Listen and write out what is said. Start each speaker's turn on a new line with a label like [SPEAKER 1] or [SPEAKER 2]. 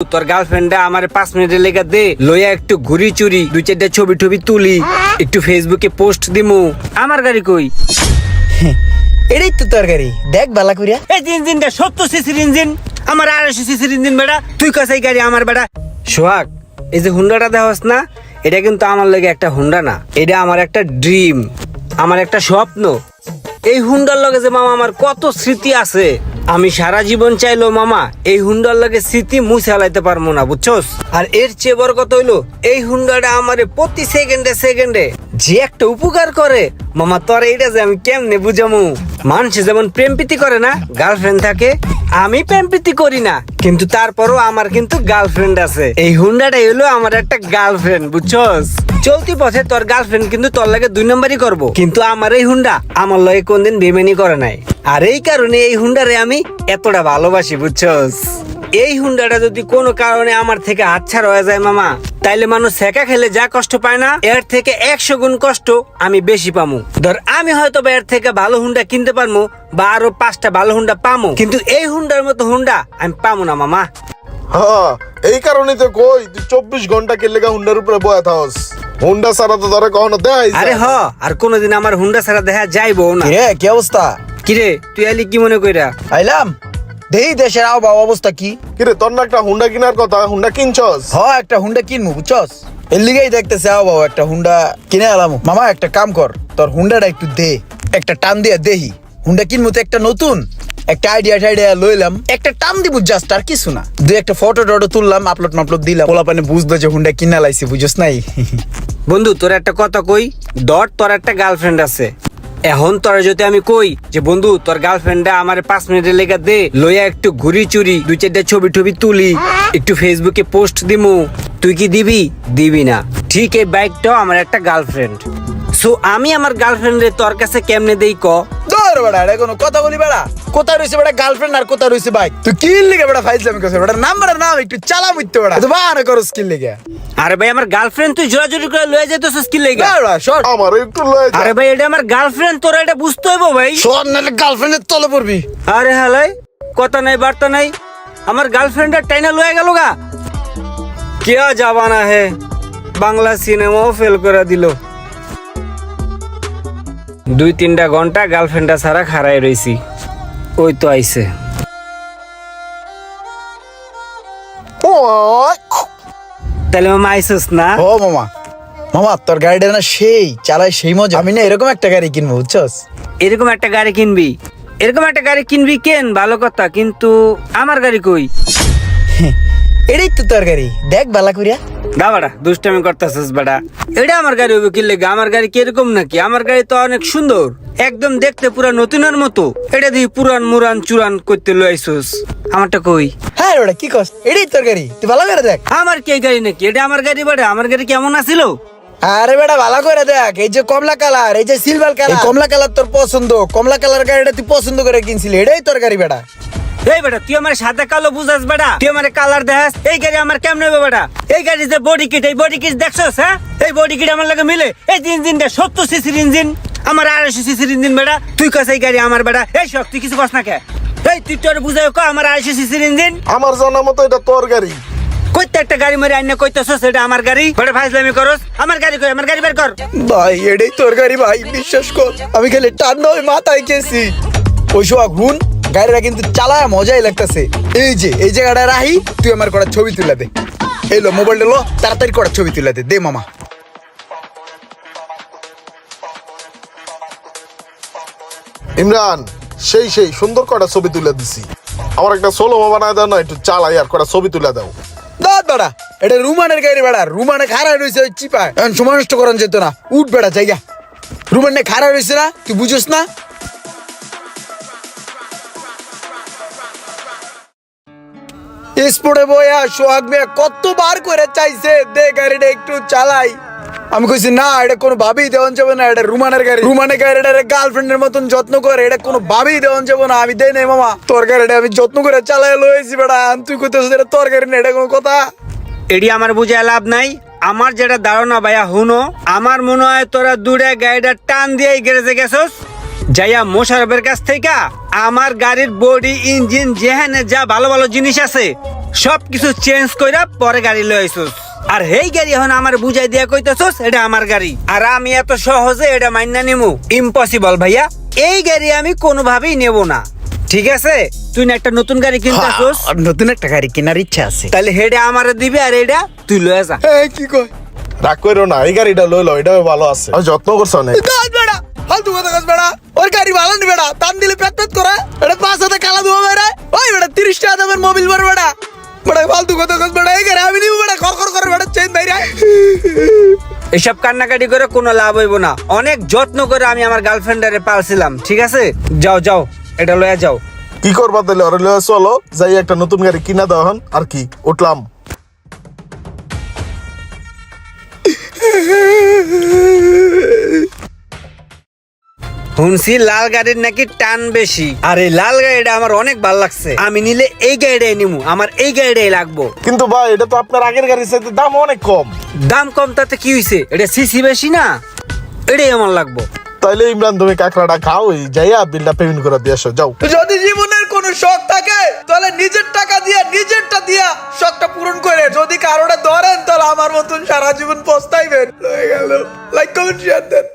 [SPEAKER 1] তোর গার্লফ্রেন্ড আমার 5 মিনিটের লেগে দে লইয়া একটু ঘুরি চুরি 2-4টা ছবি টবি তুলি একটু ফেসবুকে পোস্ট দিমু। আমার গাড়ি কই?
[SPEAKER 2] এটাই তো তোর গাড়ি, দেখ বালা করিয়া।
[SPEAKER 1] এই ইঞ্জিনটা 70 সিসির ইঞ্জিন, আমার 250 সিসির ইঞ্জিন বেটা। তুই কাছে এই গাড়ি আমার বেটা। সোহাগ, এই যে হুন্ডাটা দেখাস না, এটা কিন্তু আমার লাগে একটা হুন্ডা না, এটা আমার একটা ড্রিম, আমার একটা স্বপ্ন। এই হুন্ডার লগে যে মামা আমার কত স্মৃতি আছে, আমি সারা জীবন চাইলো মামা এই হুন্ডার লগে স্মৃতি মুছে ফেলাইতে পারবো না, বুঝছস? আর এর চেয়ে বড় কথা হইলো এই হুন্ডাটা আমারে প্রতি সেকেন্ডে যে একটা উপকার করে মামা, তোর এইটা যে আমি কেমনে বুঝামু। মানুষে যেমন প্রেম প্রীতি করে না, গার্লফ্রেন্ড থাকে, আমি প্রেম প্রীতি করি না, কিন্তু তারপরও আমার কিন্তু গার্লফ্রেন্ড আছে। এই হুন্ডাটাই হলো আমার একটা গার্লফ্রেন্ড, বুঝছস? চলতি পথে তোর গার্লফ্রেন্ড কিন্তু তোর লাগে 2 নম্বরই করবো, কিন্তু আমার এই হুন্ডা আমার লগে কোনদিন বেমানি করে নাই। আর এই কারণে এই হুন্ডারে আমি এতটা ভালোবাসি, বুঝছস? এই হুন্ডাটা যদি কোনো কারণে আমার থেকে হাতছাড়া হয়ে যায় মামা, তাইলে মানুষ সেকা খেলে যা কষ্ট পায় না, এর থেকে 100 গুণ কষ্ট আমি বেশি পামু। ধর আমি হয়তো বা এর থেকে ভালো হুন্ডা কিনতে পারবো বা আরো 5টা ভালো হুন্ডা পামু, কিন্তু এই হুন্ডার মতো হুন্ডা আমি পামু না মামা।
[SPEAKER 3] হ্যাঁ, এই কারণে তো কই তুই 24 ঘন্টা কে লেগা হুন্ডার উপরে বয়া থাকস। হুন্ডা ছাড়া তো ধরে কখনো দেয়।
[SPEAKER 1] আরে হ, আর কোনোদিন আমার হুন্ডা ছাড়া দেখা যাইবো না।
[SPEAKER 2] কিরে কি অবস্থা?
[SPEAKER 1] কিরে তুই আলি কি মনে কইরা?
[SPEAKER 2] আইলাম দেই দেশের আবহাওয়া অবস্থা কি?
[SPEAKER 3] কিরে তোর না একটা হুন্ডা কেনার কথা, হুন্ডা কিনছস?
[SPEAKER 2] একটা হুন্ডা কিনবো, বুঝছস? এর লিগেই দেখতেছে আবহাওয়া একটা হুন্ডা কিনে আলাম। মামা একটা কাম কর, তোর হুন্ডাটা একটু দে, একটা টান দিয়া দেহি। হুন্ডা কিনবো তো একটা নতুন, একটা আইডিয়া লইলাম, একটা টান দিব জাস্ট, আর কিছু না। একটা ফটো তুললাম, আপলোড দিলাম, পোলাপানে বুঝলো যে হুন্ডা কিনা লাইছি, বুঝছস নাই?
[SPEAKER 1] বন্ধু তোর একটা কথা কই, তোর একটা গার্লফ্রেন্ড আছে। এখন তোর যদি আমি কই যে বন্ধু তোর গার্লফ্রেন্ডটা আমার 5 মিনিটের লেগে দে লইয়া একটু ঘুরি চুরি 2-4টা ছবি টবি তুলি একটু ফেসবুকে পোস্ট দিমু, তুই কি দিবি না। ঠিক এই বাইকটাও আমার একটা গার্লফ্রেন্ড। সো আমি আমার গার্লফ্রেন্ডে তোর কাছে কেমনে দেই ক?
[SPEAKER 2] ধর বেড়া, এটা কোনো কথা বলি বেড়া? কোথায় রয়েছে বেড়া গার্লফ্রেন্ড আর কোথায় রয়েছে বাইক? তুই কি লিগে বেড়া ফাইজলামি করছিস? বেড়া নাম্বারের নাম একটু চালা মুইতে বেড়া, তুই বাহানা করস কি লিগে?
[SPEAKER 1] আরে ভাই আমার গার্লফ্রেন্ড তুই জোরাজুরি করে লয়ে যাইতেছিস কি লাগা?
[SPEAKER 2] বেড়া শর্ট,
[SPEAKER 3] আমারও একটু লয়ে যা।
[SPEAKER 1] আরে ভাই এটা আমার গার্লফ্রেন্ড, তোর এটা বুঝতে হইব ভাই।
[SPEAKER 2] শর্ট নালে গার্লফ্রেন্ডের তলে পড়বি।
[SPEAKER 1] আরে হালাই, কথা নাই বার্তা নাই, আমার গার্লফ্রেন্ডের টাইনা লয়ে গেল গা। क्या জামানা হে, বাংলা সিনেমাও ফেল করে দিল। 2-3টা ঘন্টা গার্লফ্রেন্ডটা ছাড়া খাড়াই রইছি, ওই তো আইছে। তাহলে মামা আইসস না?
[SPEAKER 2] ও মামা, মামা তোর গাড়িটা না সেই চালায় সেই মজা। আমি না এরকম একটা গাড়ি কিনবো, বুঝছস?
[SPEAKER 1] এরকম একটা গাড়ি কিনবি? এরকম একটা গাড়ি কিনবি কেন, ভালো কথা, কিন্তু আমার গাড়ি কই?
[SPEAKER 2] এটাই তো তোর গাড়ি, দেখ বালা করিয়া।
[SPEAKER 1] দা বাড়া, দুষ্টামি করতেছিস বাড়া। এটা আমার গাড়ি হবে কি লেগে? আমার গাড়ি কিরকম নাকি? আমার গাড়ি তো অনেক সুন্দর, একদম দেখতে পুরা নতুনের মতো। এটা দিয়ে পুরান মুরান চুরান করতে লইছস, আমারটা কই?
[SPEAKER 2] হ্যাঁ ওটা কি কস? এটাই তোর গাড়ি, তুই ভালো করে দেখ।
[SPEAKER 1] আমার কি এই গাড়ি নাকি? এটা আমার গাড়ি বাড়া। আমার গাড়ি কেমন আছিল?
[SPEAKER 2] আরে বেটা ভালো করে দেখ, এই যে কমলা কালার, এই যে সিলভার কালার, কমলা কালার তোর পছন্দ, কমলা কালার গাড়িটা তুই পছন্দ করে কিনছিলি, এটাই তোর গাড়ি বেটা।
[SPEAKER 1] এই বেটা তুই আমার সাদা কালো বুঝাস বেটা, তুই আমার কালার দেখাস। এই গাড়ি আমার কেমন হবে বেটা? এই গাড়ি যে বডি কিট, এই বডি কিট দেখছস? হ্যাঁ, এই বডি কিট আমার লাগে মিলে? এই যে ইঞ্জিনটা 70 সিসির ইঞ্জিন, আমার 250 সিসির ইঞ্জিন বেটা। তুই কাছে এই গাড়ি আমার বেটা। এই সব তুই কিছু কস না কে? এই তুই তোর বুঝাই ক আমার 250 সিসির ইঞ্জিন।
[SPEAKER 3] আমার জানা মতো এটা তোর গাড়ি।
[SPEAKER 1] কইতে একটা গাড়ি মারি আইনা কইতেছস এটা আমার গাড়ি? বড় ফাইজলামি করস। আমার গাড়ি কই? আমার গাড়ি বের কর।
[SPEAKER 2] ভাই এটাই তোর গাড়ি ভাই, বিশ্বাস কর, আমি খালি টান নয় মাথায় গেছি। ওই সোহাগ হুন, গাড়িটা কিন্তু চালায় মজাই লাগতেছে। এই যে এই জায়গাটা রাহি, তুই আমার কটা ছবি তুলে দে। এলো মোবাইলটা লো, তাড়াতাড়ি কটা ছবি তুলে দে মামা।
[SPEAKER 3] ইমরান, সেই সুন্দর কটা ছবি তুলে দিছি। আমার একটা সোলো বানায় দাও না, একটু চালাই আর কটা ছবি তুলে দাও।
[SPEAKER 2] দাঁত বেড়া, এটা রুমানের গাড়ি বেড়া, রুমানে খাড়া রয়েছে ওই চিপায়, এখন সময় নষ্ট করান যেত না। উঠ বেড়া জায়গা, রুমানে খাড়া রয়েছে না, তুই বুঝিস না? স্পোর্টে বইয়া সোহাগ মিয়া কতবার করে চাইছে দে গাড়িটা একটু চালাই। আমি কইছি না, এটা কোনো ভাবেই দেওয়ান যাবে না, এটা রুমানের গাড়ি, রুমানের গাড়িটা গার্লফ্রেন্ডের মতন যত্ন করে, এটা কোনো ভাবেই দেওয়ান যাবে না। আমি দেই নাই মামা, তোর গাড়িটা আমি যত্ন করে চালাই লয়েছি বেড়া, তুই কইতেছিস এটা তোর গাড়ি না, এটা কোনো কথা?
[SPEAKER 1] এডি আমার বুঝে লাভ নাই। আমার যেটা ধারণা ভাইয়া হুনো, আমার মনে হয় তোরা দূরে গাড়িটা টান দিয়ে গ্যারেজে গেছস, যাইয়া মোশারফের কাছ থেকে আমার গাড়ির বডি ইঞ্জিন যেখানে যা ভালো ভালো জিনিস আছে সবকিছু চেঞ্জ কইরা পরে গাড়ি লই আইছস। আর হেই গাড়ি এখন আমার বুঝাই দিয়া কইতাছস এটা আমার গাড়ি, আর আমি এত সহজে এটা মাইনা নিমু? ইম্পসিবল ভাইয়া, এই গাড়ি আমি কোনোভাবেই নেব না। ঠিক আছে, তুই না একটা নতুন গাড়ি কিনতাছস,
[SPEAKER 2] নতুন একটা গাড়ি কেনার ইচ্ছা আছে।
[SPEAKER 1] তাহলে হেডা আমারে দিবি আর এটা তুই লয়ে যা।
[SPEAKER 2] কি কয়?
[SPEAKER 3] রাগ করো না, এই গাড়িটা লই লো, এটাও ভালো আছে, আমি যত্ন করছো অনেক।
[SPEAKER 2] বেড়া ফালতু কথা কস বেড়া, ওর গাড়ি ভালো নি বেড়া, টান দিলে পেট পেট করে এটা 5 কালা দুয়া বেড়া। ওই বেড়া 30 টাকা দামের মোবিল বড় বেড়া, বেড়া ফালতু কথা কস বেড়া, এই গাড়ি আমি নিব বেড়া, খর খর করে বেড়া চেন বাইরে।
[SPEAKER 1] এসব কান্নাকাটি করে কোনো লাভ হইব না। অনেক যত্ন করে আমি আমার গার্লফ্রেন্ডারে পালছিলাম। ঠিক আছে, যাও যাও, এটা লয়ে যাও।
[SPEAKER 3] কি করবা তাহলে? ওরে লয়ে চলো, যাই একটা নতুন গাড়ি কিনা দাও হন। আর কি, উঠলাম।
[SPEAKER 1] শুনছি লাল গাড়ির নাকি টান বেশি, আর এই লাল গাড়িটা আমার অনেক ভালো লাগছে। আমি নিলে এই গাড়িটাই নিমু, আমার এই গাড়িটাই লাগবো।
[SPEAKER 3] কিন্তু ভাই, এটা তো আপনার আগের গাড়ির চাইতে দাম অনেক কম।
[SPEAKER 1] দাম কম তাতে কি হইছে? এটা সিসি বেশি না, এটাই আমার লাগবো।
[SPEAKER 3] তাইলে ইমরান, তুমি কাঁকড়াটা খাও, এই যাইয়া বিলটা পেমেন্ট করে দিয়ে আসো, যাও।
[SPEAKER 2] যদি জীবনের কোনো শখ থাকে তাহলে নিজের টাকা দিয়া নিজেরটা দিয়া শখটা পূরণ করে, যদি কারোটা ধরেন তাহলে আমার মতন সারা জীবন পস্তাইবেন। হয়ে গেল, লাইক কমেন্ট শেয়ার দেন।